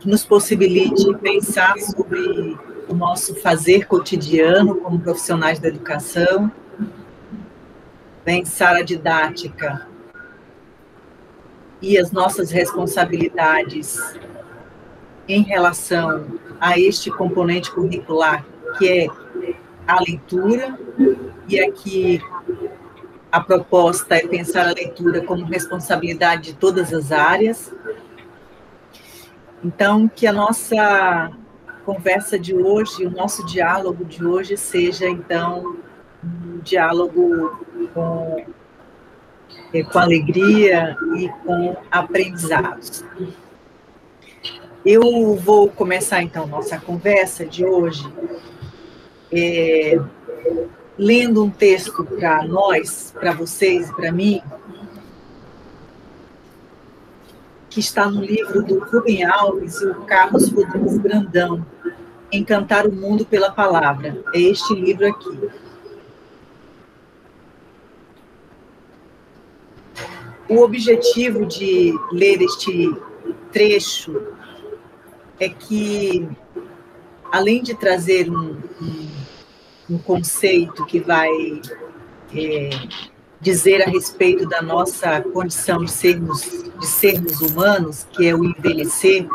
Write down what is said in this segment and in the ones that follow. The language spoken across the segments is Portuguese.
que nos possibilite pensar sobre o nosso fazer cotidiano como profissionais da educação, pensar a didática e as nossas responsabilidades em relação a este componente curricular, que é a leitura, e aqui a proposta é pensar a leitura como responsabilidade de todas as áreas. Então, que a nossa conversa de hoje, o nosso diálogo de hoje seja, então, um diálogo com alegria e com aprendizados. Eu vou começar, então, nossa conversa de hoje lendo um texto para nós, para vocês e para mim, que está no livro do Rubem Alves e o Carlos Rodrigues Brandão, Encantar o Mundo pela Palavra. É este livro aqui. O objetivo de ler este trecho é que, além de trazer um conceito que vai dizer a respeito da nossa condição de sermos humanos, que é o envelhecer,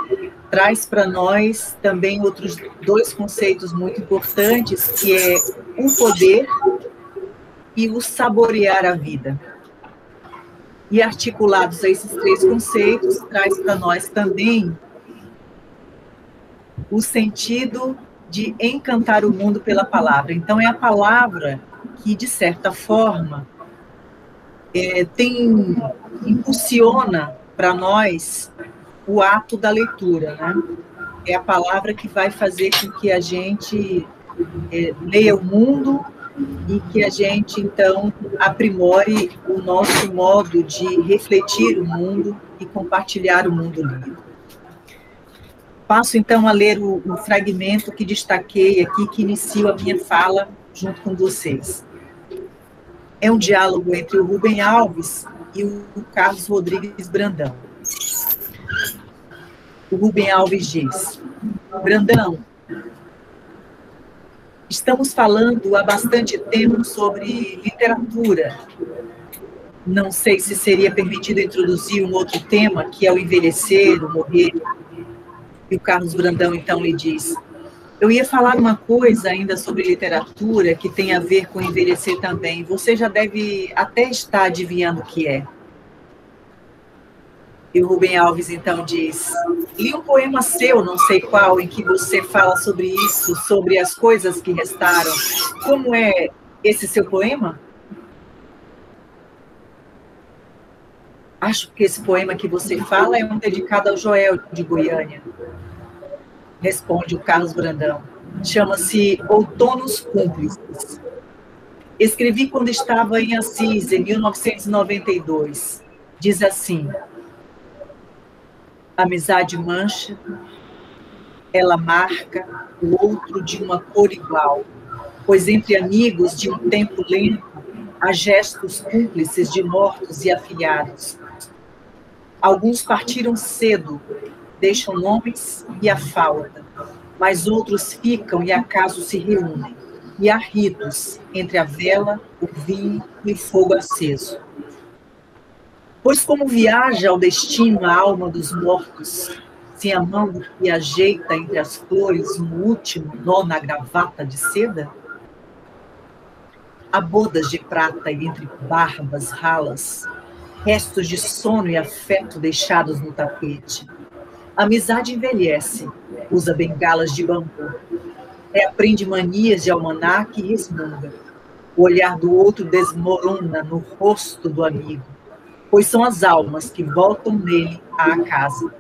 traz para nós também outros dois conceitos muito importantes, que é o poder e o saborear a vida. E articulados a esses três conceitos, traz para nós também o sentido de encantar o mundo pela palavra. Então, é a palavra que, de certa forma, impulsiona para nós o ato da leitura, né? É a palavra que vai fazer com que a gente leia o mundo e que a gente, então, aprimore o nosso modo de refletir o mundo e compartilhar o mundo lido. Passo, então, a ler o fragmento que destaquei aqui, que inicio a minha fala junto com vocês. É um diálogo entre o Rubem Alves e o Carlos Rodrigues Brandão. O Rubem Alves diz: Brandão, estamos falando há bastante tempo sobre literatura. Não sei se seria permitido introduzir um outro tema, que é o envelhecer, o morrer. E o Carlos Brandão, então, lhe diz: eu ia falar uma coisa ainda sobre literatura que tem a ver com envelhecer também. Você já deve até estar adivinhando o que é. E o Rubem Alves, então, diz: li um poema seu, não sei qual, em que você fala sobre isso, sobre as coisas que restaram. Como é esse seu poema? Acho que esse poema que você fala é um dedicado ao Joel de Goiânia. Responde o Carlos Brandão. Chama-se Outonos Cúmplices. Escrevi quando estava em Assis, em 1992. Diz assim: amizade mancha, ela marca o outro de uma cor igual, pois entre amigos de um tempo lento há gestos cúmplices de mortos e afilhados. Alguns partiram cedo, deixam nomes e a falta, mas outros ficam e acaso se reúnem, e há ritos entre a vela, o vinho e o fogo aceso. Pois como viaja ao destino a alma dos mortos, se a mão e ajeita entre as flores um último nó na gravata de seda? Há bodas de prata e entre barbas ralas, restos de sono e afeto deixados no tapete. A amizade envelhece, usa bengalas de bambu, reaprende manias de almanaque e resmunga. O olhar do outro desmorona no rosto do amigo, pois são as almas que voltam nele à casa.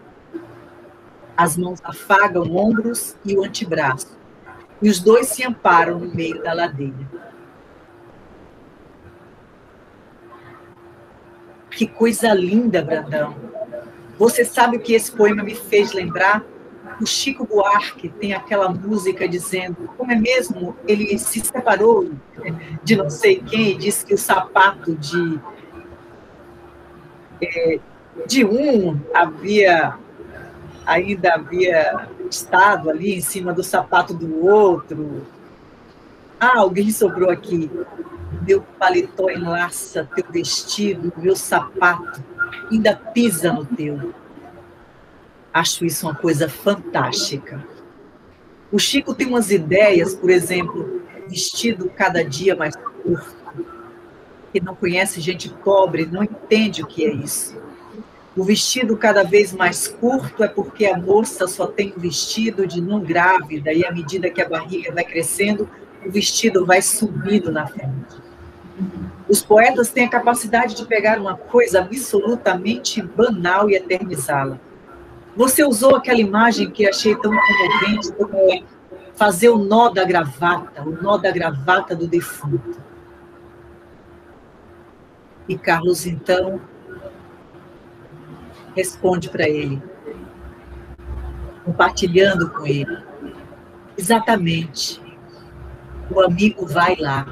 As mãos afagam ombros e o antebraço, e os dois se amparam no meio da ladeira. Que coisa linda, Brandão! Você sabe o que esse poema me fez lembrar? O Chico Buarque tem aquela música dizendo, como é mesmo, ele se separou de não sei quem e disse que o sapato de um havia ainda havia estado ali em cima do sapato do outro. Ah, alguém sobrou aqui. Meu paletó enlaça teu vestido, meu sapato ainda pisa no teu. Acho isso uma coisa fantástica. O Chico tem umas ideias, por exemplo, vestido cada dia mais curto. Quem não conhece gente pobre não entende o que é isso. O vestido cada vez mais curto é porque a moça só tem um vestido de não grávida e à medida que a barriga vai crescendo, o vestido vai subindo na frente. Os poetas têm a capacidade de pegar uma coisa absolutamente banal e eternizá-la. Você usou aquela imagem que achei tão comovente, como fazer o nó da gravata do defunto. E Carlos, então, responde para ele, compartilhando com ele. Exatamente. O amigo vai lá.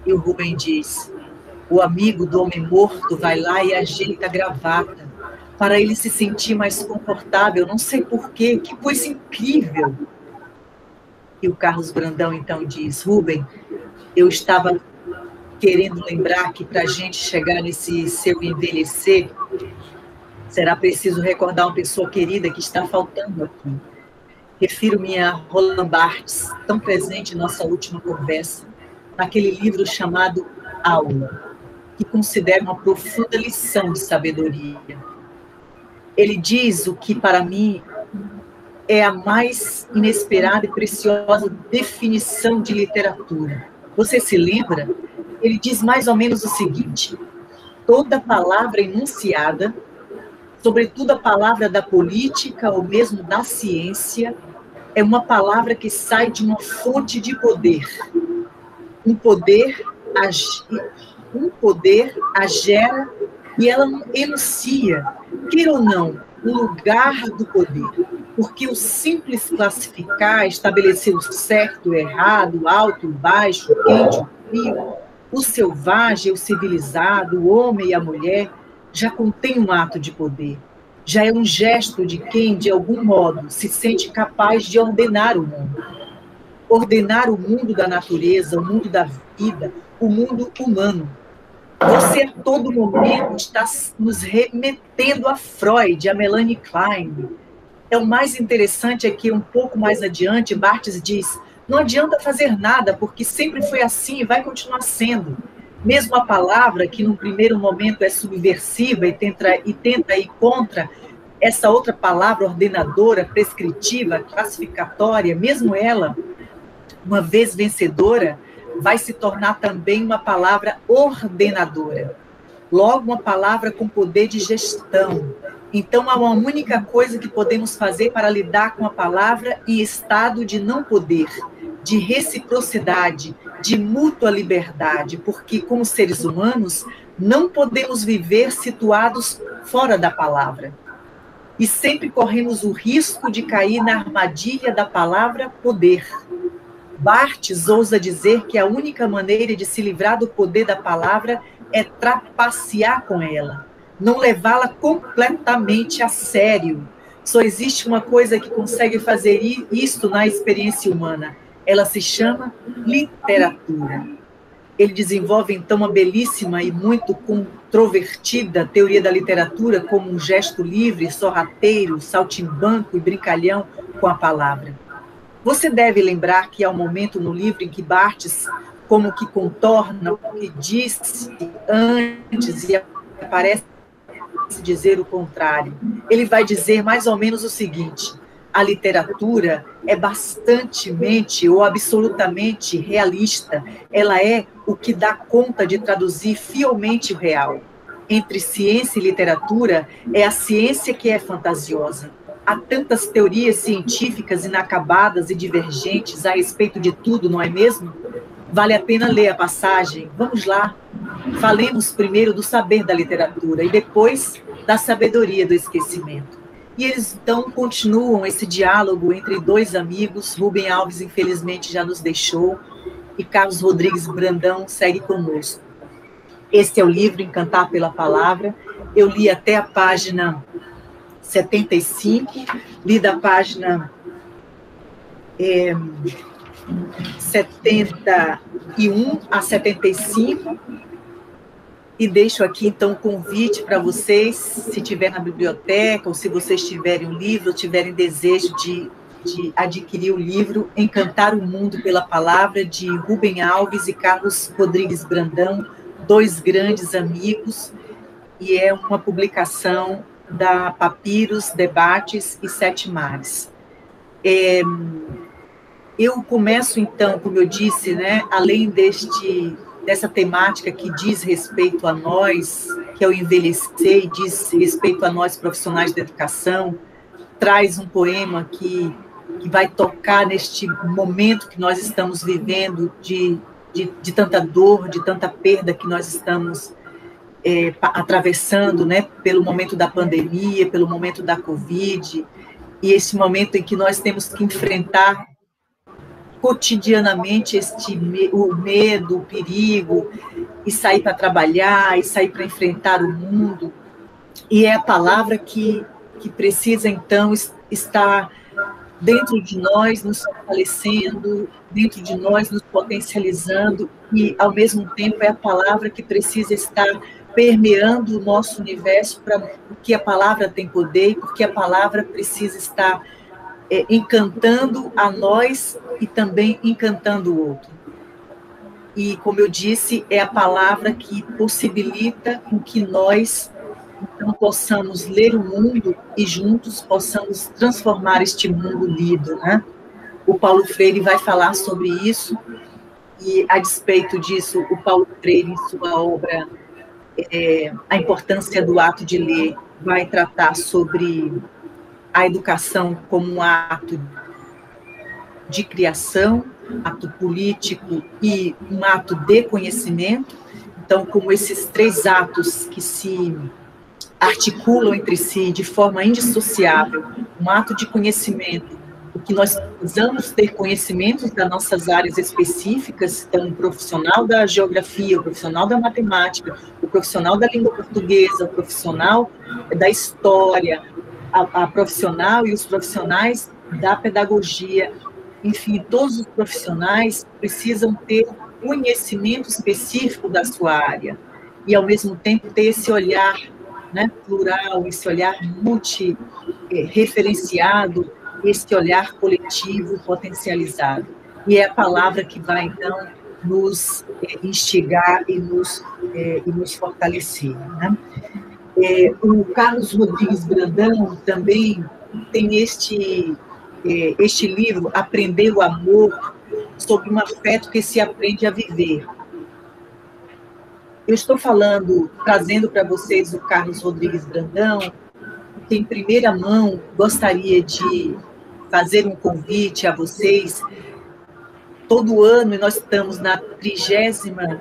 E o Rubem diz, o amigo do homem morto vai lá e ajeita a gravata para ele se sentir mais confortável, não sei porquê, que coisa incrível. E o Carlos Brandão então diz, Rubem, eu estava querendo lembrar que para a gente chegar nesse seu envelhecer, será preciso recordar uma pessoa querida que está faltando aqui. Refiro-me a Roland Barthes, tão presente em nossa última conversa, naquele livro chamado Aula, que considero uma profunda lição de sabedoria. Ele diz o que, para mim, é a mais inesperada e preciosa definição de literatura. Você se lembra? Ele diz mais ou menos o seguinte, toda palavra enunciada, sobretudo a palavra da política ou mesmo da ciência, é uma palavra que sai de uma fonte de poder. Um poder a gera e ela enuncia, queira ou não, o lugar do poder. Porque o simples classificar, estabelecer o certo, o errado, o alto, o baixo, o quente, o frio, o selvagem, o civilizado, o homem e a mulher, já contém um ato de poder. Já é um gesto de quem, de algum modo, se sente capaz de ordenar o mundo. Ordenar o mundo da natureza, o mundo da vida, o mundo humano. Você a todo momento está nos remetendo a Freud, a Melanie Klein. O mais interessante é que um pouco mais adiante, Barthes diz, não adianta fazer nada, porque sempre foi assim e vai continuar sendo. Mesmo a palavra, que num primeiro momento é subversiva e tenta ir contra essa outra palavra ordenadora, prescritiva, classificatória, mesmo ela, uma vez vencedora, vai se tornar também uma palavra ordenadora. Logo, uma palavra com poder de gestão. Então, há uma única coisa que podemos fazer para lidar com a palavra em estado de não poder, de reciprocidade, de mútua liberdade, porque, como seres humanos, não podemos viver situados fora da palavra. E sempre corremos o risco de cair na armadilha da palavra poder. Barthes ousa dizer que a única maneira de se livrar do poder da palavra é trapacear com ela, não levá-la completamente a sério. Só existe uma coisa que consegue fazer isto na experiência humana. Ela se chama literatura. Ele desenvolve, então, uma belíssima e muito controvertida teoria da literatura como um gesto livre, sorrateiro, saltimbanco e brincalhão com a palavra. Você deve lembrar que há um momento no livro em que Barthes, como que contorna o que disse antes e parece dizer o contrário. Ele vai dizer mais ou menos o seguinte, a literatura é bastantemente ou absolutamente realista, ela é o que dá conta de traduzir fielmente o real. Entre ciência e literatura, é a ciência que é fantasiosa. Há tantas teorias científicas inacabadas e divergentes a respeito de tudo, não é mesmo? Vale a pena ler a passagem. Vamos lá. Falemos primeiro do saber da literatura e depois da sabedoria do esquecimento. E eles, então, continuam esse diálogo entre dois amigos. Rubem Alves, infelizmente, já nos deixou e Carlos Rodrigues Brandão segue conosco. Este é o livro Encantar pela Palavra. Eu li até a página 75, li da página 71 a 75, e deixo aqui, então, o convite para vocês, se tiver na biblioteca, ou se vocês tiverem um livro, ou tiverem desejo de adquirir o livro Encantar o Mundo pela Palavra, de Rubem Alves e Carlos Rodrigues Brandão, dois grandes amigos, e é uma publicação da Papiros, Debates e Sete Mares. Eu começo, então, como eu disse, né, além dessa temática que diz respeito a nós, que é o envelhecer, e diz respeito a nós profissionais da educação, traz um poema que vai tocar neste momento que nós estamos vivendo de tanta dor, de tanta perda que nós estamos atravessando, né, pelo momento da pandemia, pelo momento da Covid, e esse momento em que nós temos que enfrentar cotidianamente o medo, o perigo, e sair para trabalhar, e sair para enfrentar o mundo. E é a palavra que precisa, então, estar dentro de nós, nos fortalecendo, dentro de nós, nos potencializando, e, ao mesmo tempo, é a palavra que precisa estar permeando o nosso universo, porque a palavra tem poder, porque a palavra precisa estar encantando a nós e também encantando o outro. E, como eu disse, é a palavra que possibilita com que nós, então, possamos ler o mundo e juntos possamos transformar este mundo lido, né? O Paulo Freire vai falar sobre isso, e, a despeito disso, o Paulo Freire, em sua obra A Importância do Ato de Ler, vai tratar sobre a educação como um ato de criação, ato político e um ato de conhecimento. Então, como esses três atos que se articulam entre si de forma indissociável, um ato de conhecimento, o que nós precisamos ter conhecimentos das nossas áreas específicas, então, o profissional da geografia, o profissional da matemática, o profissional da língua portuguesa, o profissional da história, a profissional e os profissionais da pedagogia, enfim, todos os profissionais precisam ter conhecimento específico da sua área e, ao mesmo tempo, ter esse olhar, né, plural, esse olhar multi-referenciado, esse olhar coletivo potencializado. E é a palavra que vai, então, nos instigar e nos fortalecer, né? O Carlos Rodrigues Brandão também tem este livro, Aprender o Amor, sobre um afeto que se aprende a viver. Eu estou trazendo para vocês o Carlos Rodrigues Brandão, porque, em primeira mão, gostaria de fazer um convite a vocês. Todo ano, nós estamos na 30ª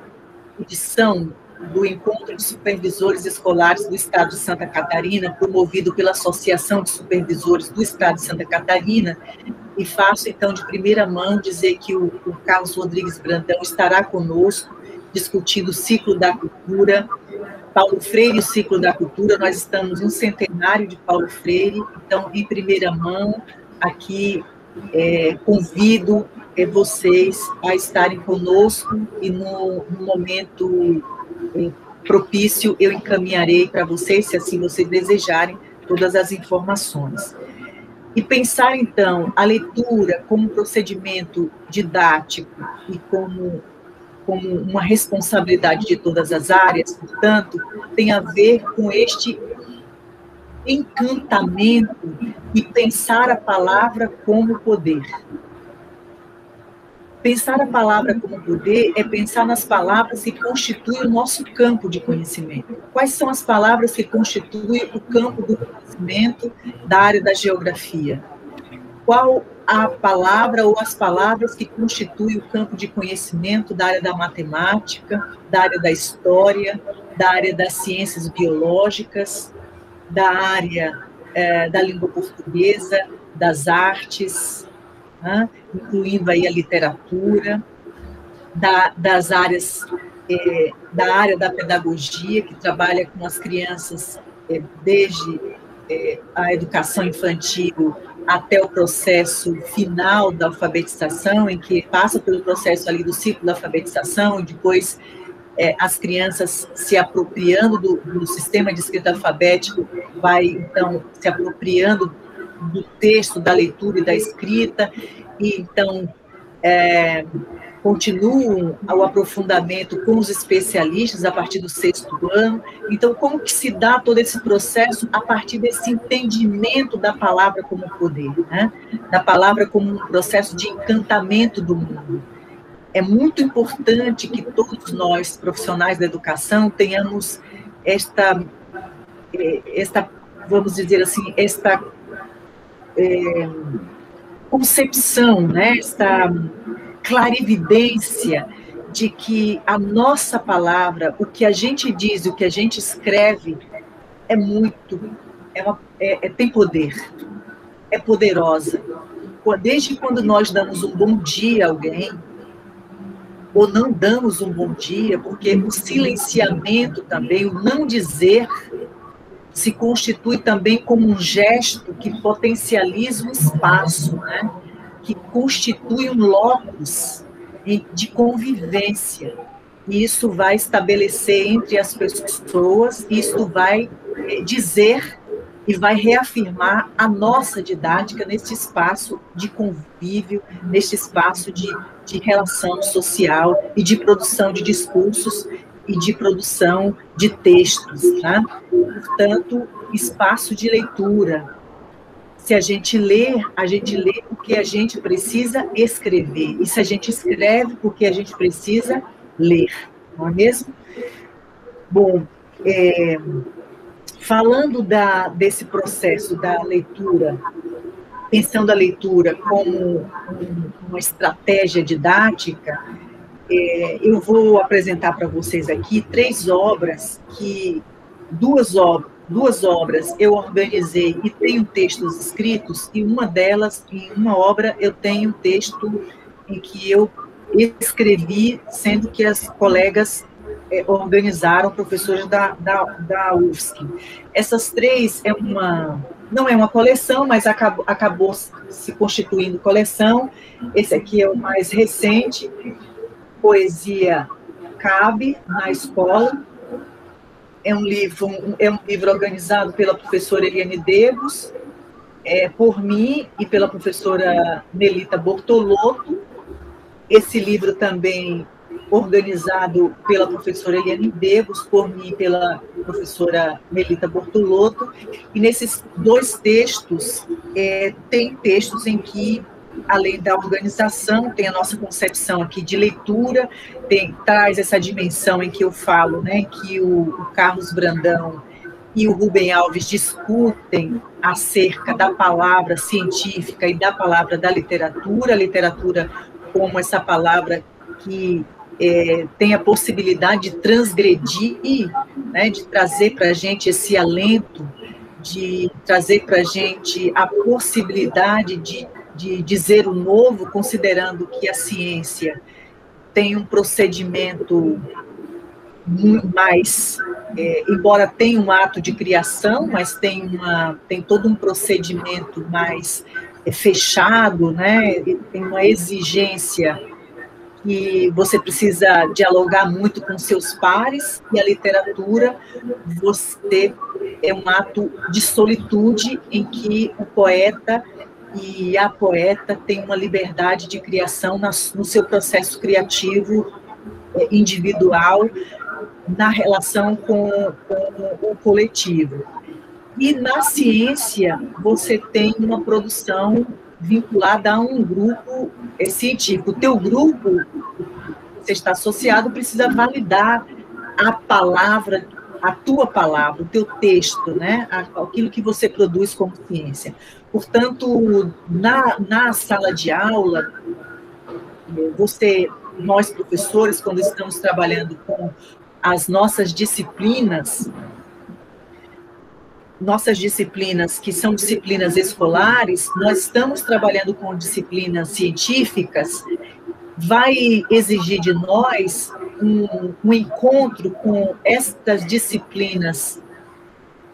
edição do Encontro de Supervisores Escolares do Estado de Santa Catarina, promovido pela Associação de Supervisores do Estado de Santa Catarina, e faço, então, de primeira mão dizer que o Carlos Rodrigues Brandão estará conosco, discutindo o ciclo da cultura, Paulo Freire e o ciclo da cultura. Nós estamos no centenário de Paulo Freire, então, em primeira mão, aqui convido vocês a estarem conosco, e no momento propício eu encaminharei para vocês, se assim vocês desejarem, todas as informações. E pensar, então, a leitura como procedimento didático e como uma responsabilidade de todas as áreas, portanto, tem a ver com este encantamento e pensar a palavra como poder. Pensar a palavra como poder é pensar nas palavras que constituem o nosso campo de conhecimento. Quais são as palavras que constituem o campo do conhecimento da área da geografia? Qual a palavra ou as palavras que constituem o campo de conhecimento da área da matemática, da área da história, da área das ciências biológicas, da área da língua portuguesa, das artes, né, incluindo aí a literatura, das áreas, da área da pedagogia, que trabalha com as crianças desde a educação infantil até o processo final da alfabetização, em que passa pelo processo ali do ciclo da alfabetização, e depois as crianças se apropriando do sistema de escrita alfabético, vai, então, se apropriando do texto, da leitura e da escrita, e, então, continuam o aprofundamento com os especialistas a partir do 6º ano. Então, como que se dá todo esse processo a partir desse entendimento da palavra como poder, né? Da palavra como um processo de encantamento do mundo. É muito importante que todos nós, profissionais da educação, tenhamos esta vamos dizer assim, esta concepção, né? Esta clarividência de que a nossa palavra, o que a gente diz, o que a gente escreve, tem poder, é poderosa. Desde quando nós damos um bom dia a alguém, ou não damos um bom dia, porque o silenciamento também, o não dizer, se constitui também como um gesto que potencializa o espaço, né? Que constitui um locus de convivência. E isso vai estabelecer entre as pessoas, isso vai dizer e vai reafirmar a nossa didática nesse espaço de convívio, neste espaço de relação social e de produção de discursos e de produção de textos, tá? Portanto, espaço de leitura. Se a gente lê porque a gente precisa escrever. E se a gente escreve, porque a gente precisa ler, não é mesmo? Bom, falando desse processo da leitura, pensando a leitura como uma estratégia didática, eu vou apresentar para vocês aqui 3 obras duas obras eu organizei e tenho textos escritos, e uma delas, em uma obra, eu tenho um texto em que eu escrevi, sendo que as colegas organizaram, professores da UFSC. Essas 3 não é uma coleção, mas acabou se constituindo coleção. Esse aqui é o mais recente, Poesia Cabe na Escola. É um livro organizado pela professora Eliane Debos, por mim e pela professora Melita Bortolotto. Esse livro também organizado pela professora Eliane Debos, por mim e pela professora Melita Bortolotto. E nesses 2 textos, tem textos em que, além da organização, tem a nossa concepção aqui de leitura, traz essa dimensão em que eu falo, né, que o Carlos Brandão e o Rubem Alves discutem acerca da palavra científica e da palavra da literatura, a literatura como essa palavra que tem a possibilidade de transgredir, né, de trazer para a gente esse alento, de trazer para a gente a possibilidade de dizer o novo, considerando que a ciência tem um procedimento mais, embora tenha um ato de criação, mas tem todo um procedimento mais fechado, né? Tem uma exigência que você precisa dialogar muito com seus pares, e a literatura, você é um ato de solitude em que o poeta e a poeta têm uma liberdade de criação no seu processo criativo individual, na relação com o coletivo. E na ciência, você tem uma produção vinculada a um grupo científico. O teu grupo, você está associado, precisa validar a palavra, a tua palavra, o teu texto, né? Aquilo que você produz como ciência. Portanto, na sala de aula, nós professores, quando estamos trabalhando com as nossas disciplinas que são disciplinas escolares, nós estamos trabalhando com disciplinas científicas, vai exigir de nós um encontro com estas disciplinas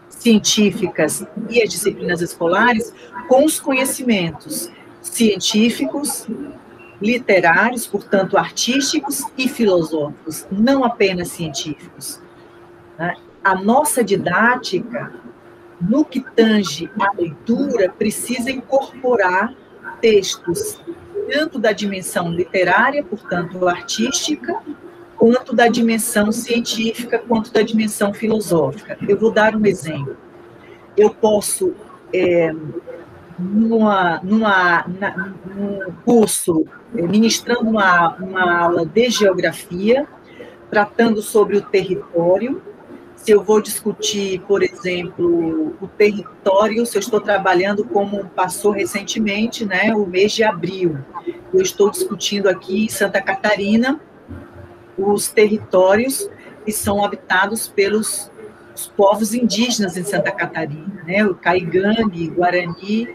científicas e as disciplinas escolares com os conhecimentos científicos, literários, portanto, artísticos e filosóficos, não apenas científicos. A nossa didática, no que tange à leitura, precisa incorporar textos, tanto da dimensão literária, portanto, artística, quanto da dimensão científica, quanto da dimensão filosófica. Eu vou dar um exemplo. Eu posso, num curso, ministrando uma aula de geografia, tratando sobre o território, se eu vou discutir, por exemplo, o território, se eu estou trabalhando como passou recentemente, né, o mês de abril, eu estou discutindo aqui em Santa Catarina os territórios que são habitados pelos povos indígenas em Santa Catarina, né, o Caigangue, Guarani,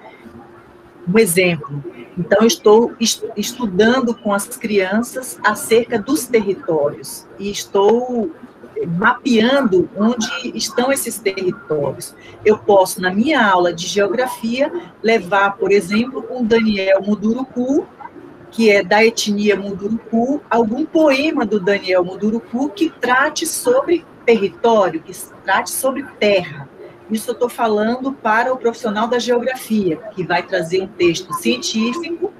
um exemplo. Então, eu estou estudando com as crianças acerca dos territórios e estou mapeando onde estão esses territórios. Eu posso, na minha aula de geografia, levar, por exemplo, com Daniel Munduruku, que é da etnia Munduruku, algum poema do Daniel Munduruku que trate sobre território, que trate sobre terra. Isso eu estou falando para o profissional da geografia, que vai trazer um texto científico,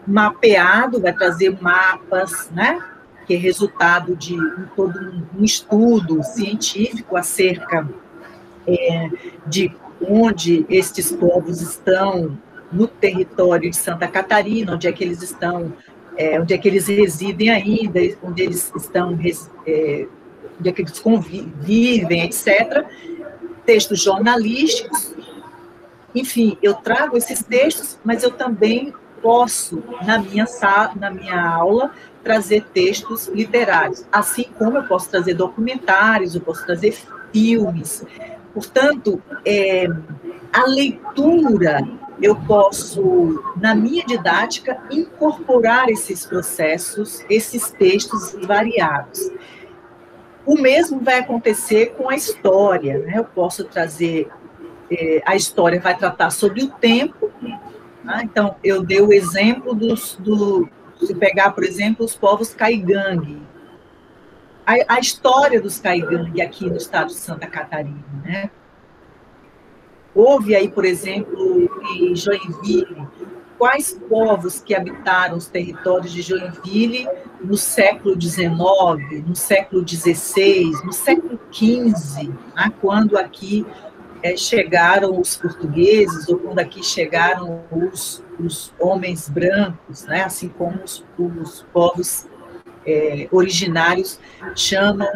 mapeado, vai trazer mapas, né? Que é resultado de todo um estudo científico acerca de onde estes povos estão no território de Santa Catarina, onde é que eles estão, onde é que eles residem ainda, onde eles estão, onde é que eles convivem, etc. Textos jornalísticos, enfim, eu trago esses textos, mas eu também posso, na minha aula, trazer textos literários, assim como eu posso trazer documentários, eu posso trazer filmes. Portanto, a leitura, eu posso, na minha didática, incorporar esses processos, esses textos variados. O mesmo vai acontecer com a história, né? Eu posso trazer, a história vai tratar sobre o tempo, né? Então, eu dei o exemplo se pegar, por exemplo, os povos Caigangue. A história dos Caigangue aqui no estado de Santa Catarina, né? Houve aí, por exemplo, em Joinville, quais povos que habitaram os territórios de Joinville no século XIX, no século XVI, no século XV, né, quando aqui chegaram os portugueses, ou quando aqui chegaram os homens brancos, né, assim como os povos originários chamam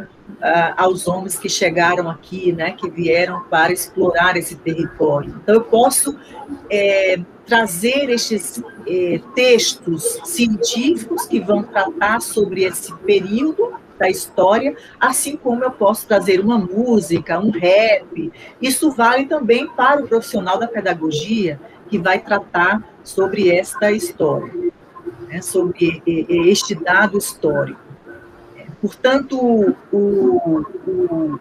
aos homens que chegaram aqui, né, que vieram para explorar esse território. Então, eu posso trazer estes textos científicos que vão tratar sobre esse período da história, assim como eu posso trazer uma música, um rap. Isso vale também para o profissional da pedagogia, que vai tratar sobre esta história, né, sobre este dado histórico. Portanto,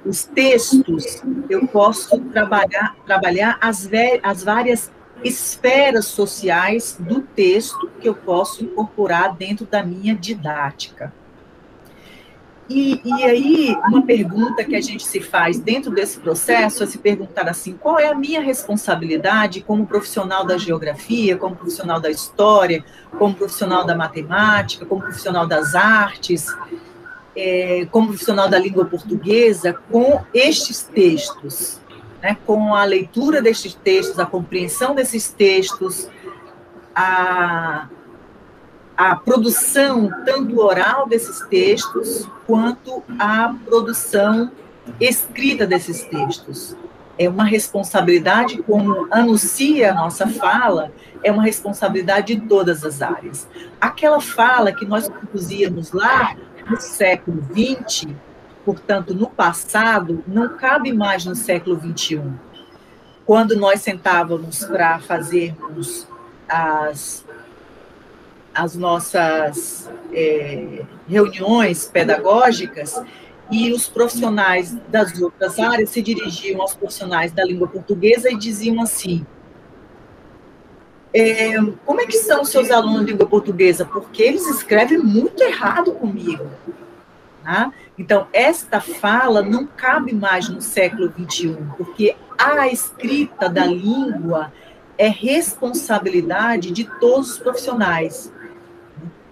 os textos, eu posso trabalhar as várias esferas sociais do texto que eu posso incorporar dentro da minha didática. E aí, uma pergunta que a gente se faz dentro desse processo é se perguntar assim, qual é a minha responsabilidade como profissional da geografia, como profissional da história, como profissional da matemática, como profissional das artes, como profissional da língua portuguesa, com estes textos, né, com a leitura destes textos, a compreensão desses textos, a produção tanto oral desses textos, quanto a produção escrita desses textos. É uma responsabilidade, como anuncia a nossa fala, é uma responsabilidade de todas as áreas. Aquela fala que nós produzíamos lá no século XX, portanto, no passado, não cabe mais no século XXI. Quando nós sentávamos para fazermos as nossas reuniões pedagógicas, e os profissionais das outras áreas se dirigiam aos profissionais da língua portuguesa e diziam assim: como é que são os seus alunos de língua portuguesa? Porque eles escrevem muito errado comigo. Tá? Então, esta fala não cabe mais no século XXI, porque a escrita da língua é responsabilidade de todos os profissionais,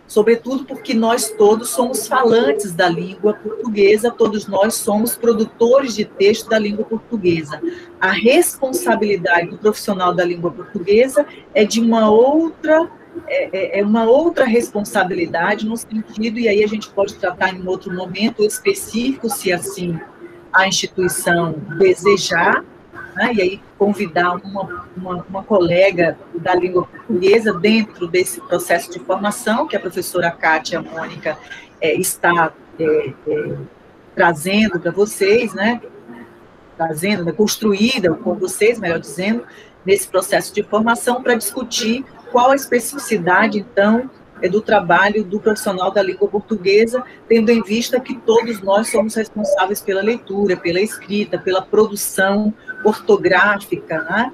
sobretudo porque nós todos somos falantes da língua portuguesa, todos nós somos produtores de texto da língua portuguesa. A responsabilidade do profissional da língua portuguesa é de uma outra responsabilidade no sentido, e aí a gente pode tratar em outro momento específico, se assim a instituição desejar, né, e aí convidar uma colega da língua portuguesa dentro desse processo de formação que a professora Kátia Mônica está trazendo para vocês, né, construída com vocês, melhor dizendo, nesse processo de formação para discutir qual a especificidade, então, do trabalho do profissional da língua portuguesa, tendo em vista que todos nós somos responsáveis pela leitura, pela escrita, pela produção ortográfica, né?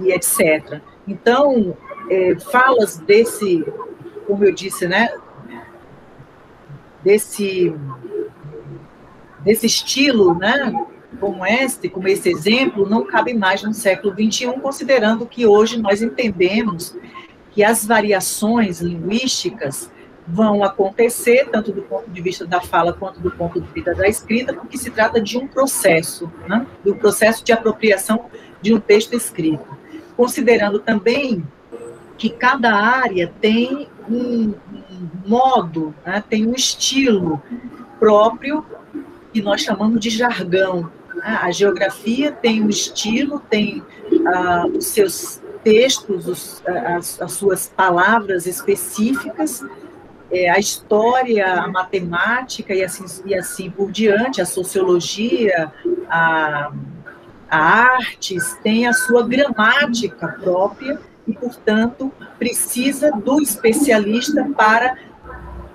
E etc. Então, falas desse, como eu disse, né, desse estilo, né, como esse exemplo, não cabe mais no século XXI, considerando que hoje nós entendemos que as variações linguísticas vão acontecer, tanto do ponto de vista da fala quanto do ponto de vista da escrita, porque se trata de um processo, né, do processo de apropriação de um texto escrito. Considerando também que cada área tem um modo, né, tem um estilo próprio, que nós chamamos de jargão. A geografia tem um estilo, tem os seus textos, as suas palavras específicas, a história, a matemática e assim por diante, a sociologia, a artes, tem a sua gramática própria e, portanto, precisa do especialista para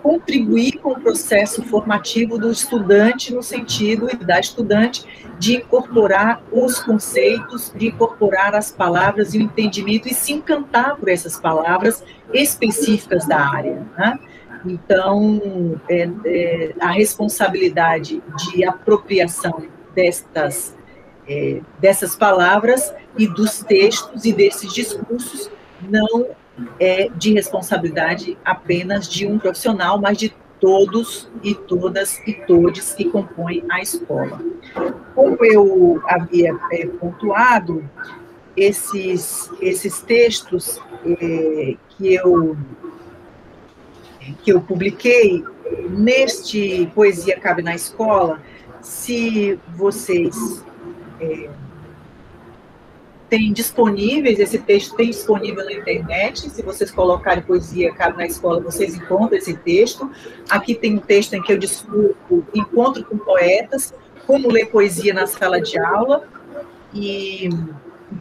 contribuir com o processo formativo do estudante, no sentido da estudante de incorporar os conceitos, de incorporar as palavras e o entendimento e se encantar por essas palavras específicas da área, né? Então, a responsabilidade de apropriação dessas palavras e dos textos e desses discursos não é de responsabilidade apenas de um profissional, mas de todos e todas e todes que compõem a escola. Como eu havia pontuado, esses textos que eu publiquei neste Poesia Cabe na Escola, se vocês tem disponíveis, esse texto tem disponível na internet, se vocês colocarem Poesia Cabe na Escola, vocês encontram esse texto. Aqui tem um texto em que eu discuto encontro com poetas, como ler poesia na sala de aula, e,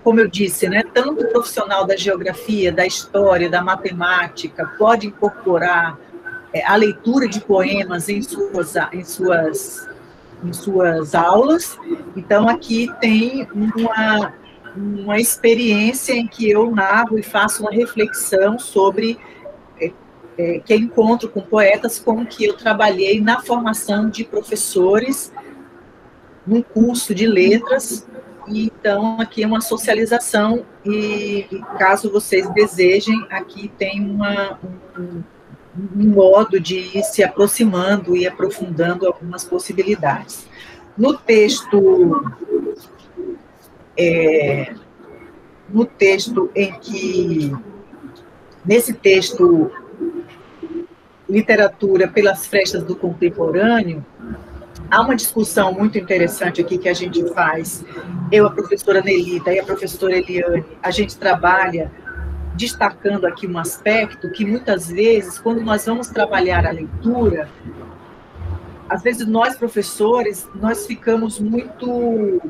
como eu disse, né, tanto o profissional da geografia, da história, da matemática, pode incorporar a leitura de poemas em suas aulas. Então, aqui tem uma experiência em que eu narro e faço uma reflexão sobre que é encontro com poetas, como que eu trabalhei na formação de professores num curso de letras. E, então, aqui é uma socialização e caso vocês desejem, aqui tem um modo de ir se aproximando e aprofundando algumas possibilidades. No texto nesse texto, Literatura pelas Frestas do Contemporâneo, há uma discussão muito interessante aqui que a gente faz, eu, a professora Nelita e a professora Eliane, a gente trabalha destacando aqui um aspecto que muitas vezes, quando nós vamos trabalhar a leitura, às vezes nós, professores, nós ficamos muito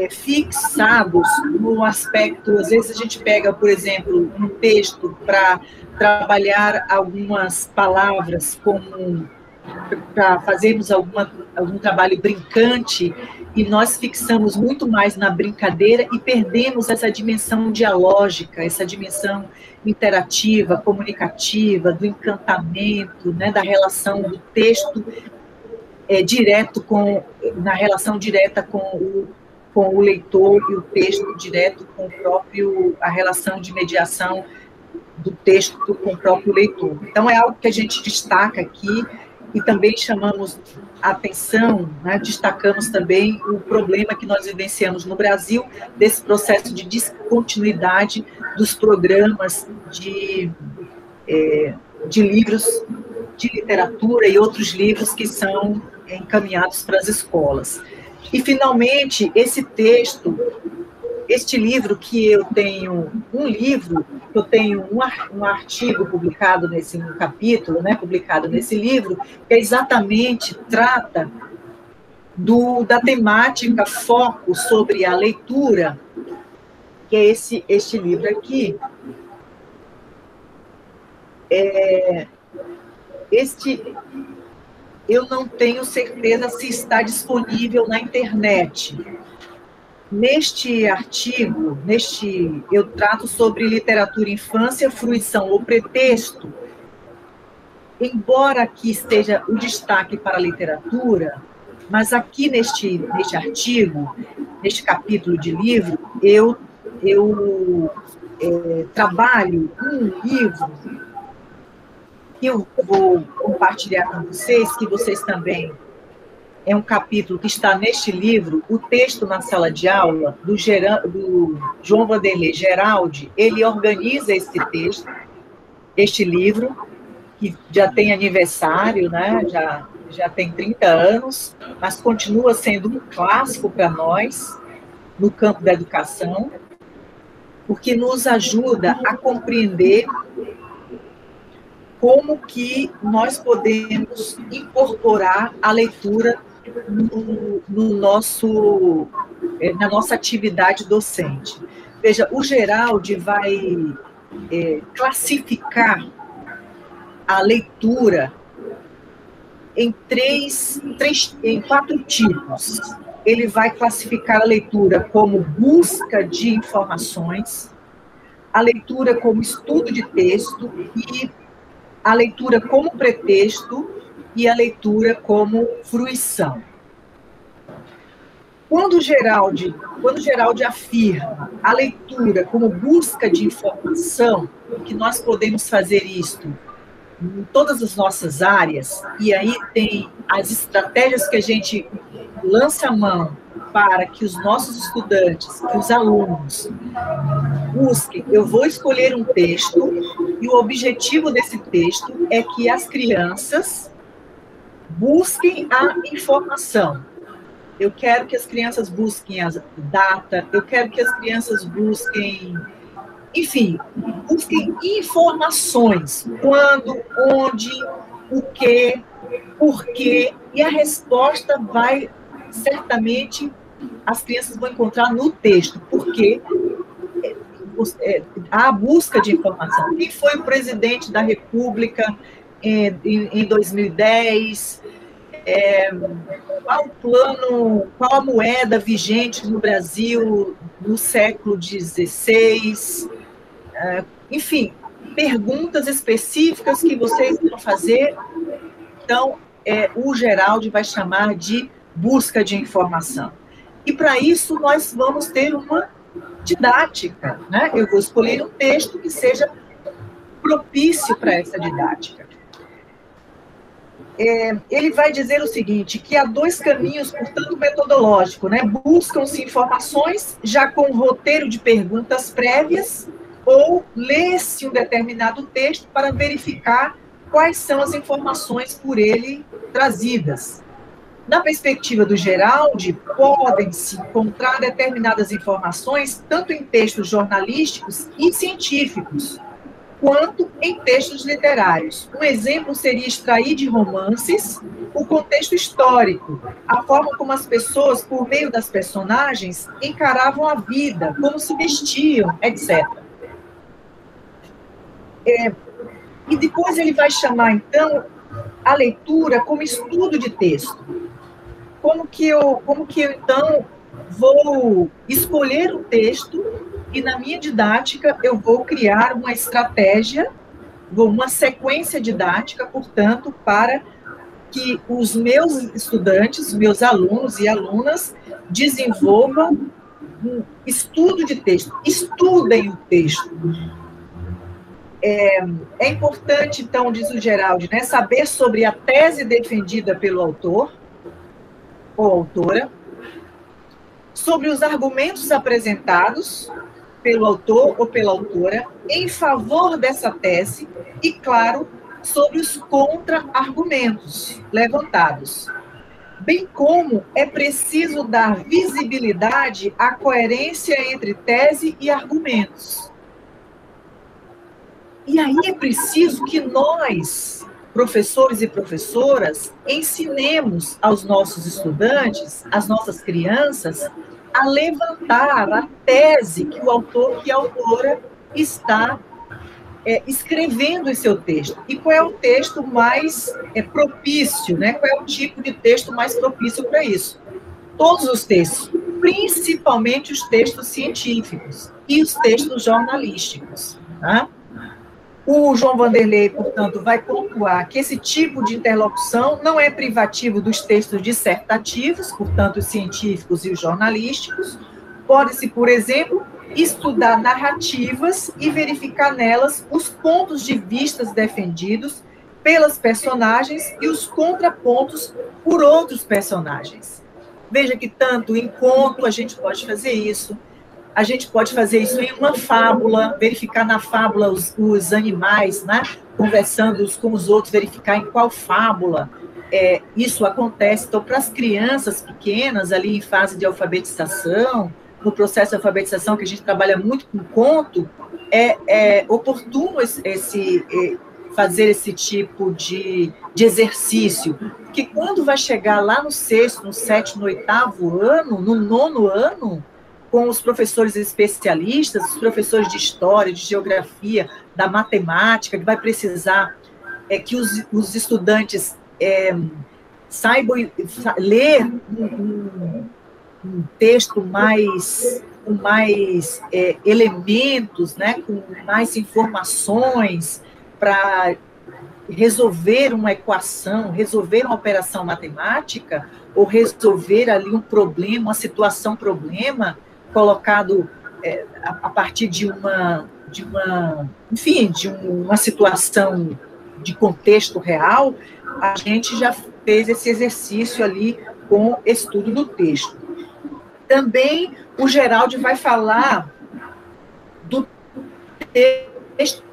fixados no aspecto, às vezes a gente pega, por exemplo, um texto para trabalhar algumas palavras como para fazermos algum trabalho brincante, e nós fixamos muito mais na brincadeira e perdemos essa dimensão dialógica, essa dimensão interativa, comunicativa, do encantamento, né, da relação do texto na relação direta com o leitor, e o texto direto com a relação de mediação do texto com o próprio leitor. Então, é algo que a gente destaca aqui, e também chamamos a atenção, né, destacamos também o problema que nós vivenciamos no Brasil, desse processo de descontinuidade dos programas de livros de literatura e outros livros que são encaminhados para as escolas. E, finalmente, este livro que eu tenho, eu tenho um artigo publicado um capítulo, né, publicado nesse livro, que exatamente trata da temática foco sobre a leitura, que é este livro aqui. Eu não tenho certeza se está disponível na internet. Neste artigo, eu trato sobre literatura, infância, fruição ou pretexto. Embora aqui esteja o destaque para a literatura, mas aqui neste artigo, neste capítulo de livro, eu trabalho um livro que eu vou compartilhar com vocês, que vocês também... É um capítulo que está neste livro, o texto na sala de aula, do João Vanderlei Geraldi. Ele organiza este livro, que já tem aniversário, né? já tem 30 anos, mas continua sendo um clássico para nós, no campo da educação, porque nos ajuda a compreender como que nós podemos incorporar a leitura na nossa atividade docente. Veja, o Geraldi vai classificar a leitura em quatro tipos. Ele vai classificar a leitura como busca de informações, a leitura como estudo de texto, e a leitura como pretexto, e a leitura como fruição. Quando Geraldi afirma a leitura como busca de informação, que nós podemos fazer isto em todas as nossas áreas, e aí tem as estratégias que a gente lança a mão para que os nossos estudantes, que os alunos busquem. Eu vou escolher um texto, e o objetivo desse texto é que as crianças busquem a informação. Eu quero que as crianças busquem a data, eu quero que as crianças busquem, enfim, busquem informações. Quando, onde, o que, por quê, e a resposta certamente, as crianças vão encontrar no texto, porque a busca de informação. Quem foi o presidente da República em 2010, qual a moeda vigente no Brasil no século XVI, enfim, perguntas específicas que vocês vão fazer. Então, o Geraldi vai chamar de busca de informação. E, para isso, nós vamos ter uma didática, né? Eu vou escolher um texto que seja propício para essa didática. Ele vai dizer o seguinte, que há dois caminhos, portanto, metodológico, né? Buscam-se informações já com um roteiro de perguntas prévias, ou lê-se um determinado texto para verificar quais são as informações por ele trazidas. Na perspectiva do Geraldi, podem-se encontrar determinadas informações tanto em textos jornalísticos e científicos, quanto em textos literários. Um exemplo seria extrair de romances o contexto histórico, a forma como as pessoas, por meio das personagens, encaravam a vida, como se vestiam, etc. E depois ele vai chamar, então, a leitura como estudo de texto. Como que eu então, vou escolher o texto e, na minha didática, eu vou criar uma estratégia, uma sequência didática, portanto, para que os meus estudantes, meus alunos e alunas desenvolvam um estudo de texto, estudem o texto. É importante, então, diz o Geraldi, né, saber sobre a tese defendida pelo autor ou autora, sobre os argumentos apresentados pelo autor ou pela autora em favor dessa tese e, claro, sobre os contra-argumentos levantados, bem como é preciso dar visibilidade à coerência entre tese e argumentos. E aí é preciso que nós, professores e professoras, ensinemos aos nossos estudantes, às nossas crianças, a levantar a tese que o autor, que a autora está escrevendo em seu texto. E qual é o texto mais propício, né? Qual é o tipo de texto mais propício para isso? Todos os textos, principalmente os textos científicos e os textos jornalísticos, tá? O João Vanderlei, portanto, vai pontuar que esse tipo de interlocução não é privativo dos textos dissertativos, portanto, os científicos e os jornalísticos. Pode-se, por exemplo, estudar narrativas e verificar nelas os pontos de vista defendidos pelas personagens e os contrapontos por outros personagens. Veja que tanto em conto a gente pode fazer isso, a gente pode fazer isso em uma fábula, verificar na fábula os animais, né, conversando uns com os outros, verificar em qual fábula isso acontece. Então, para as crianças pequenas, ali em fase de alfabetização, no processo de alfabetização, que a gente trabalha muito com conto, é oportuno fazer esse tipo de exercício, porque quando vai chegar lá no 6º, no 7º, no 8º ano, no 9º ano, com os professores especialistas, os professores de história, de geografia, da matemática, que vai precisar que os estudantes saibam ler um texto com mais elementos, né, com mais informações para resolver uma equação, resolver uma operação matemática, ou resolver ali um problema, uma situação-problema, colocado a partir de uma situação de contexto real. A gente já fez esse exercício ali com o estudo do texto. Também o Geraldi vai falar do texto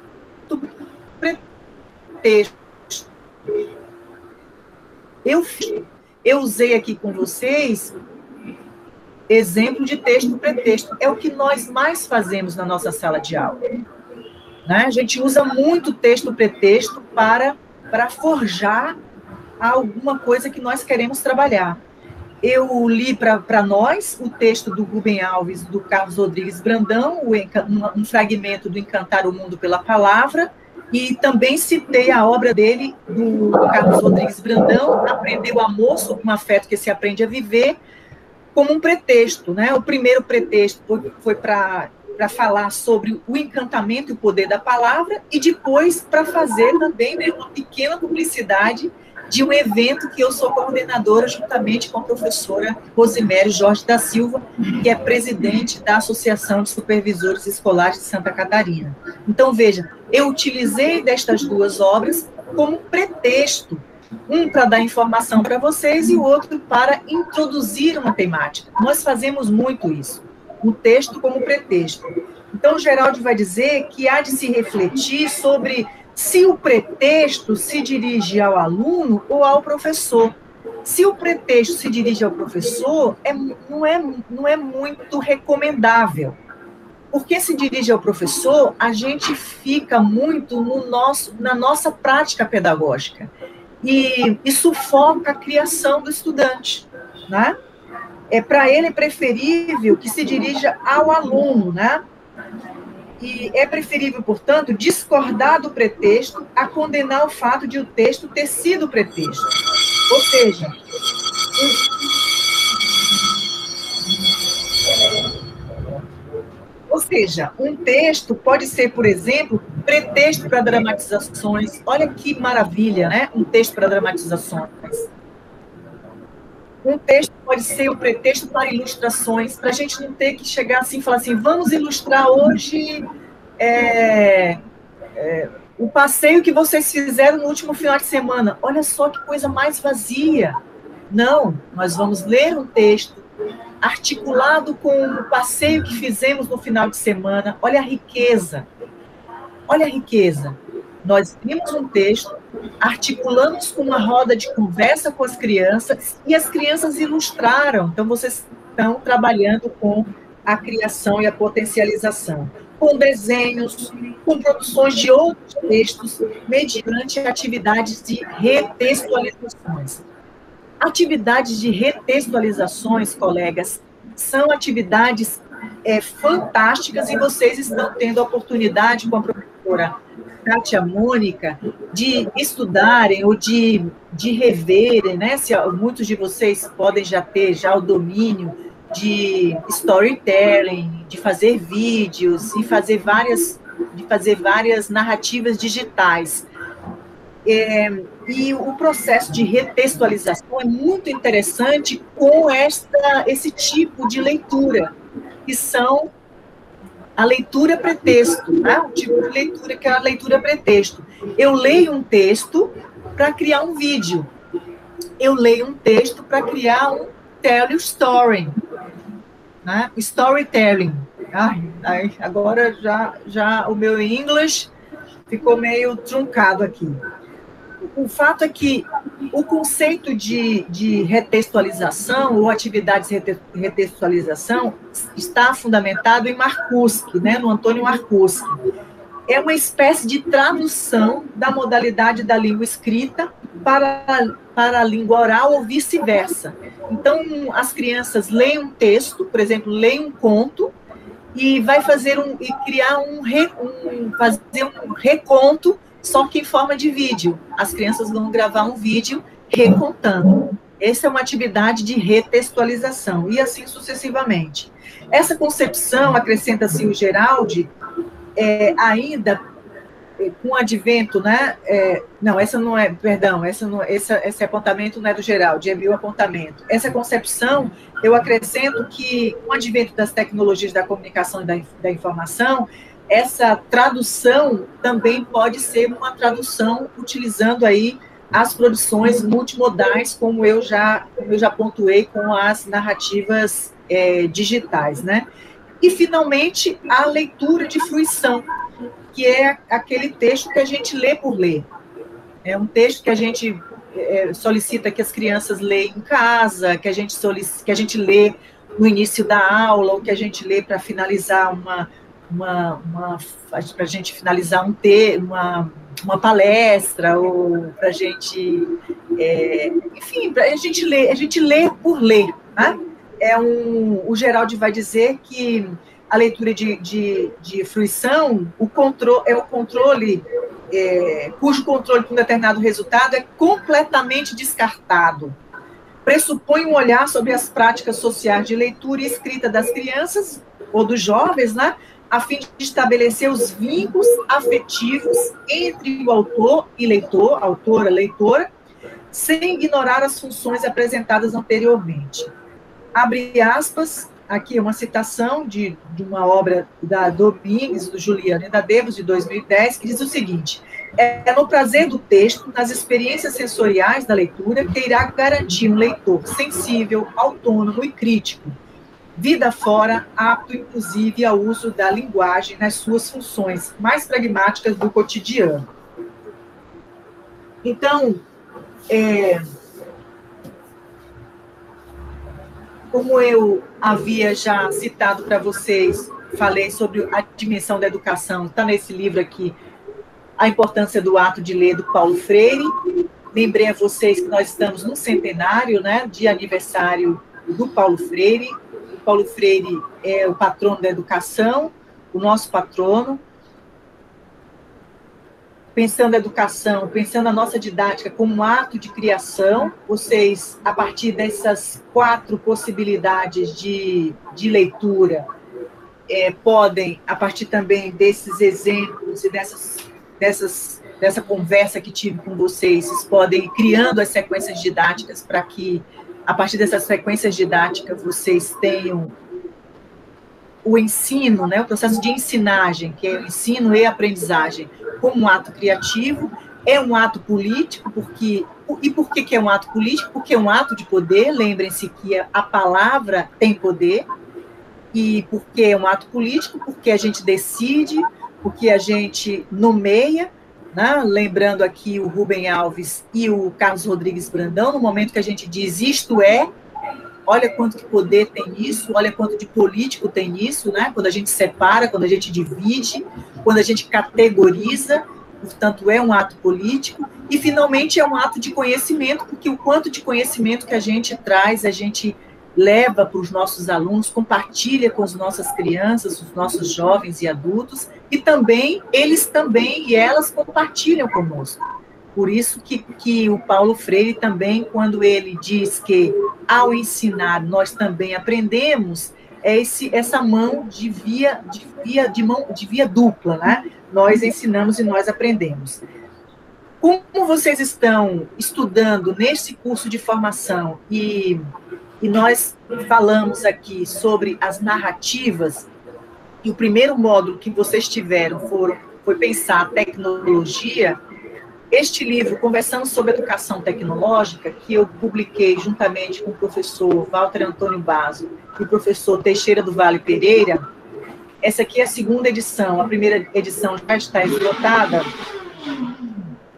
pretexto. Eu usei aqui com vocês exemplo de texto pretexto. É o que nós mais fazemos na nossa sala de aula, né? A gente usa muito texto pretexto para forjar alguma coisa que nós queremos trabalhar. Eu li para nós o texto do Rubem Alves, do Carlos Rodrigues Brandão, um fragmento do Encantar o Mundo pela Palavra, e também citei a obra dele, do Carlos Rodrigues Brandão, Aprender o Amor, sob um afeto que se aprende a viver, como um pretexto, né? O primeiro pretexto foi para falar sobre o encantamento e o poder da palavra, e depois para fazer também, né, uma pequena publicidade de um evento que eu sou coordenadora juntamente com a professora Rosimério Jorge da Silva, que é presidente da Associação de Supervisores Escolares de Santa Catarina. Então, veja, eu utilizei destas duas obras como pretexto, um para dar informação para vocês e o outro para introduzir uma temática. Nós fazemos muito isso, o texto como pretexto. Então, o Geraldi vai dizer que há de se refletir sobre se o pretexto se dirige ao aluno ou ao professor. Se o pretexto se dirige ao professor, não é muito recomendável. Porque se dirige ao professor, a gente fica muito na nossa prática pedagógica. E sufoca a criação do estudante, né? Para ele é preferível que se dirija ao aluno, né? E é preferível, portanto, discordar do pretexto a condenar o fato de o texto ter sido pretexto. Ou seja, um texto pode ser, por exemplo, pretexto para dramatizações. Olha que maravilha, né? Um texto para dramatizações. Um texto pode ser um pretexto para ilustrações, para a gente não ter que chegar assim e falar assim, vamos ilustrar hoje o passeio que vocês fizeram no último final de semana. Olha só que coisa mais vazia. Não, nós vamos ler um texto articulado com o passeio que fizemos no final de semana. Olha a riqueza. Olha a riqueza. Nós vimos um texto, articulamos com uma roda de conversa com as crianças e as crianças ilustraram. Então, vocês estão trabalhando com a criação e a potencialização, com desenhos, com produções de outros textos, mediante atividades de retextualizações. Atividades de retextualizações, colegas, são atividades fantásticas e vocês estão tendo a oportunidade com a professora Kátia Mônica de estudarem ou de reverem, né? Muitos de vocês podem já ter o domínio de storytelling, de fazer vídeos e fazer várias narrativas digitais. E o processo de retextualização é muito interessante com esse tipo de leitura, que são a leitura pretexto, né? O tipo de leitura que é a leitura pretexto. Eu leio um texto para criar um vídeo. Eu leio um texto para criar um tell story, né? Storytelling. Agora já o meu inglês ficou meio truncado aqui. O fato é que o conceito de retextualização ou atividades de retextualização está fundamentado em Marcuse, né, no Antônio Marcuse. É uma espécie de tradução da modalidade da língua escrita para a língua oral ou vice-versa. Então, as crianças leem um texto, por exemplo, leem um conto e vai fazer fazer um reconto, só que em forma de vídeo. As crianças vão gravar um vídeo recontando. Essa é uma atividade de retextualização, e assim sucessivamente. Essa concepção, acrescenta-se o Geraldi, ainda com o advento, né? Não, essa não é, perdão, esse apontamento não é do Geraldi, é meu apontamento. Essa concepção, eu acrescento que, com o advento das tecnologias da comunicação e da informação, essa tradução também pode ser uma tradução utilizando aí as produções multimodais, como eu já pontuei com as narrativas digitais, né? E, finalmente, a leitura de fruição, que é aquele texto que a gente lê por ler. É um texto que a gente solicita que as crianças leiam em casa, que a gente lê no início da aula, ou que a gente lê para finalizar para a gente finalizar uma palestra, ou para a gente, enfim, a gente lê por ler, né? O Geraldi vai dizer que a leitura de fruição, é o controle, cujo controle para um determinado resultado é completamente descartado. Pressupõe um olhar sobre as práticas sociais de leitura e escrita das crianças ou dos jovens, né, a fim de estabelecer os vínculos afetivos entre o autor e leitor, autora, leitora, sem ignorar as funções apresentadas anteriormente. Abre aspas, aqui é uma citação de uma obra da Domingues, do Juliano e da Devos, de 2010, que diz o seguinte: é no prazer do texto, nas experiências sensoriais da leitura, que irá garantir um leitor sensível, autônomo e crítico, vida fora, apto, inclusive, ao uso da linguagem nas suas funções mais pragmáticas do cotidiano. Então, como eu havia já citado para vocês, falei sobre a dimensão da educação, está nesse livro aqui, A Importância do Ato de Ler, do Paulo Freire. Lembrei a vocês que nós estamos no centenário, né, de aniversário do Paulo Freire. O Paulo Freire é o patrono da educação, o nosso patrono, pensando a educação, pensando a nossa didática como um ato de criação. Vocês, a partir dessas 4 possibilidades de leitura, podem, a partir também desses exemplos e dessa conversa que tive com vocês podem ir criando as sequências didáticas para que, a partir dessas sequências didáticas, vocês tenham o ensino, né, o processo de ensinagem, que é o ensino e aprendizagem, como um ato criativo, é um ato político, e por que é um ato político? Porque é um ato de poder, lembrem-se que a palavra tem poder, e por que é um ato político? Porque a gente decide, porque a gente nomeia, né? Lembrando aqui o Rubem Alves e o Carlos Rodrigues Brandão, no momento que a gente diz isto é, olha quanto de poder tem isso, olha quanto de político tem isso, né? Quando a gente separa, quando a gente divide, quando a gente categoriza, portanto, é um ato político, e finalmente é um ato de conhecimento, porque o quanto de conhecimento que a gente traz, a gente leva para os nossos alunos, compartilha com as nossas crianças, os nossos jovens e adultos, e também, eles também e elas compartilham conosco. Por isso que o Paulo Freire também, quando ele diz que ao ensinar nós também aprendemos, essa mão de via dupla, né? Nós ensinamos e nós aprendemos. Como vocês estão estudando nesse curso de formação e nós falamos aqui sobre as narrativas, e o primeiro módulo que vocês tiveram foi pensar a tecnologia. Este livro, Conversando sobre Educação Tecnológica, que eu publiquei juntamente com o professor Walter Antônio Basso e o professor Teixeira do Vale Pereira, essa aqui é a segunda edição, a primeira edição já está esgotada,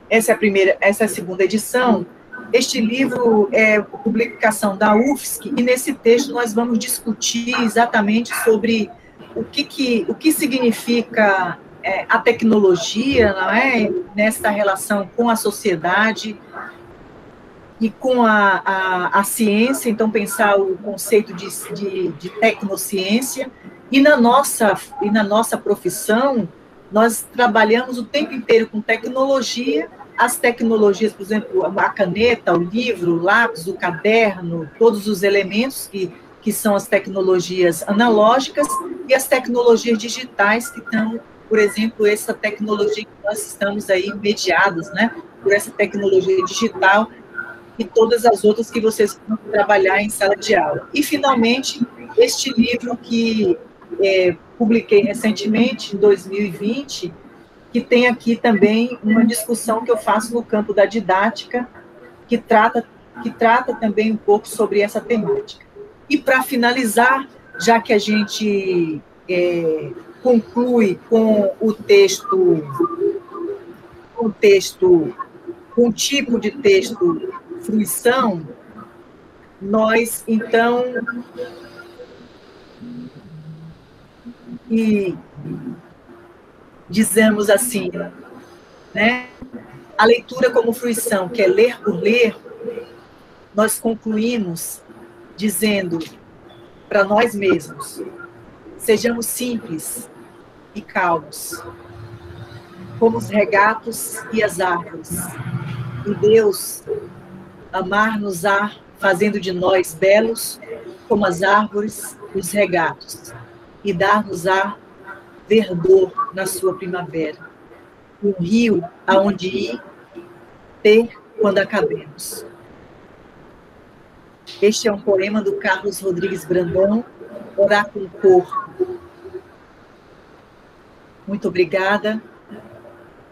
essa é a segunda edição. Este livro é publicação da UFSC, e nesse texto nós vamos discutir exatamente sobre o que significa a tecnologia, não é? Nesta relação com a sociedade e com a ciência, então pensar o conceito de tecnociência, e na nossa profissão, nós trabalhamos o tempo inteiro com tecnologia, as tecnologias, por exemplo, a caneta, o livro, o lápis, o caderno, todos os elementos que são as tecnologias analógicas, e as tecnologias digitais, que estão, por exemplo, essa tecnologia que nós estamos aí mediados, né, por essa tecnologia digital e todas as outras que vocês vão trabalhar em sala de aula. E, finalmente, este livro que publiquei recentemente, em 2020, que tem aqui também uma discussão que eu faço no campo da didática, que trata também um pouco sobre essa temática. E, para finalizar, já que a gente conclui com o tipo de texto fruição, nós, então, dizemos assim, né? A leitura como fruição, que é ler por ler, nós concluímos dizendo para nós mesmos: sejamos simples e calmos, como os regatos e as árvores, e Deus amar-nos-á, fazendo de nós belos como as árvores e os regatos, e dar-nos-á verdor na sua primavera, um rio aonde ir ter quando acabemos. Este é um poema do Carlos Rodrigues Brandão, Oráculo Corpo. Muito obrigada,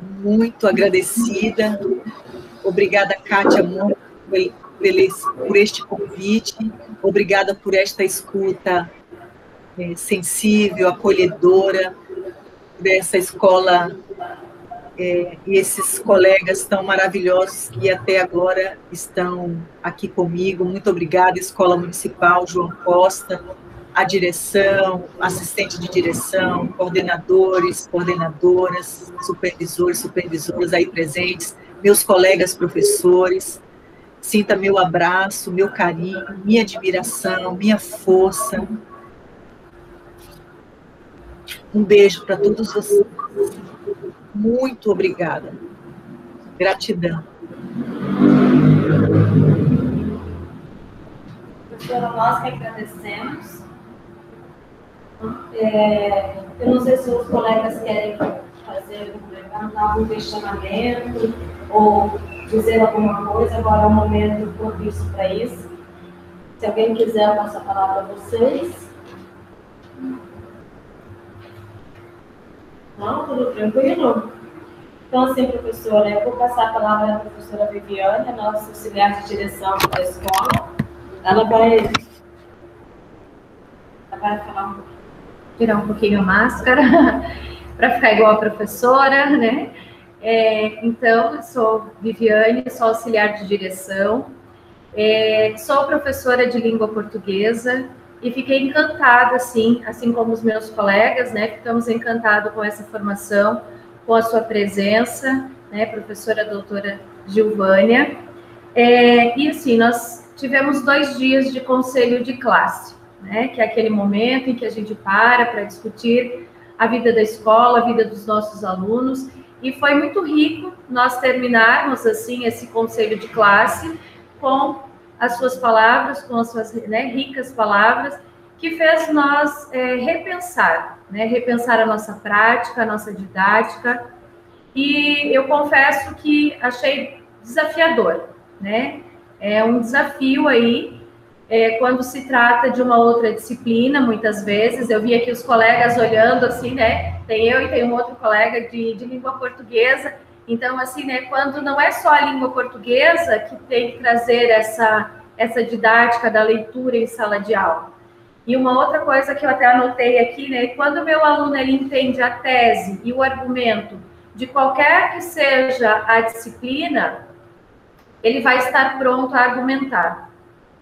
muito agradecida. Obrigada, Kátia Monte, por este convite. Obrigada por esta escuta sensível, acolhedora, por essa escola e esses colegas tão maravilhosos que até agora estão aqui comigo. Muito obrigada, Escola Municipal João Costa, a direção, assistente de direção, coordenadores, coordenadoras, supervisores, supervisoras aí presentes, meus colegas professores. Sinta meu abraço, meu carinho, minha admiração, minha força. Um beijo para todos vocês. Muito obrigada. Gratidão. Professora, nós que agradecemos. Eu não sei se os colegas querem mandar algum questionamento ou dizer alguma coisa, agora é o momento propício para isso. Se alguém quiser, eu passo a palavra a vocês. Não, tudo tranquilo? Então, assim, professora, eu vou passar a palavra à professora Viviane, a nossa auxiliar de direção da escola. Ela vai falar um pouquinho. Tirar um pouquinho a máscara, para ficar igual a professora, né? Então, eu sou Viviane, sou auxiliar de direção, sou professora de língua portuguesa e fiquei encantada, assim como os meus colegas, né? Ficamos encantados com essa formação, com a sua presença, né, professora doutora Gilvânia. E, assim, nós tivemos 2 dias de conselho de classe, né, que é aquele momento em que a gente para discutir a vida da escola, a vida dos nossos alunos, e foi muito rico nós terminarmos, assim, esse conselho de classe com as suas palavras, com as suas, né, ricas palavras, que fez nós repensar, né, repensar a nossa prática, a nossa didática, e eu confesso que achei desafiador, né, é um desafio aí, quando se trata de uma outra disciplina, muitas vezes, eu vi aqui os colegas olhando assim, né, tem eu e tem um outro colega de língua portuguesa, então, assim, né, quando não é só a língua portuguesa que tem que trazer essa didática da leitura em sala de aula. E uma outra coisa que eu até anotei aqui, né, quando o meu aluno ele entende a tese e o argumento de qualquer que seja a disciplina, ele vai estar pronto a argumentar.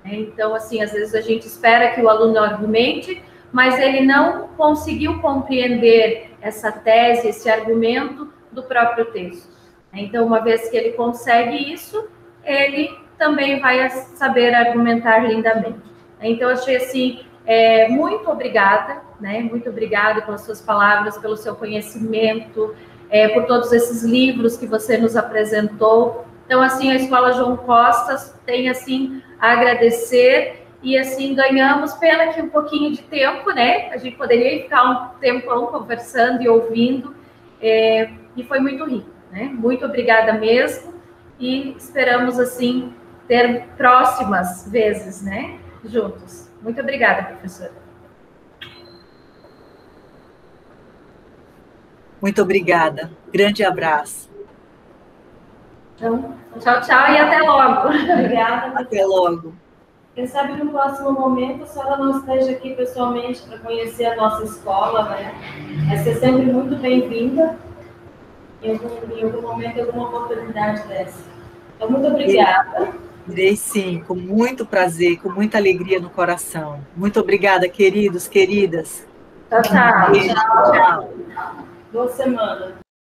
Então, assim, às vezes a gente espera que o aluno argumente, mas ele não conseguiu compreender essa tese, esse argumento do próprio texto. Então, uma vez que ele consegue isso, ele também vai saber argumentar lindamente. Então, achei assim, muito obrigada, né? Muito obrigada pelas suas palavras, pelo seu conhecimento, por todos esses livros que você nos apresentou. Então, assim, a Escola João Costas tem, assim, a agradecer e, assim, ganhamos, pena que um pouquinho de tempo, né? A gente poderia ficar um tempão conversando e ouvindo, e foi muito rico, né? Muito obrigada mesmo e esperamos, assim, ter próximas vezes, né? Juntos. Muito obrigada, professora. Muito obrigada. Grande abraço. Então, tchau, tchau e até logo. Obrigada. Até logo. Quem sabe no próximo momento a senhora não esteja aqui pessoalmente para conhecer a nossa escola, né? Vai ser sempre muito bem-vinda em algum momento, em alguma oportunidade dessa. Então, muito obrigada. Irei sim, com muito prazer, com muita alegria no coração. Muito obrigada, queridos, queridas. Tchau, tchau. Tchau. Boa semana.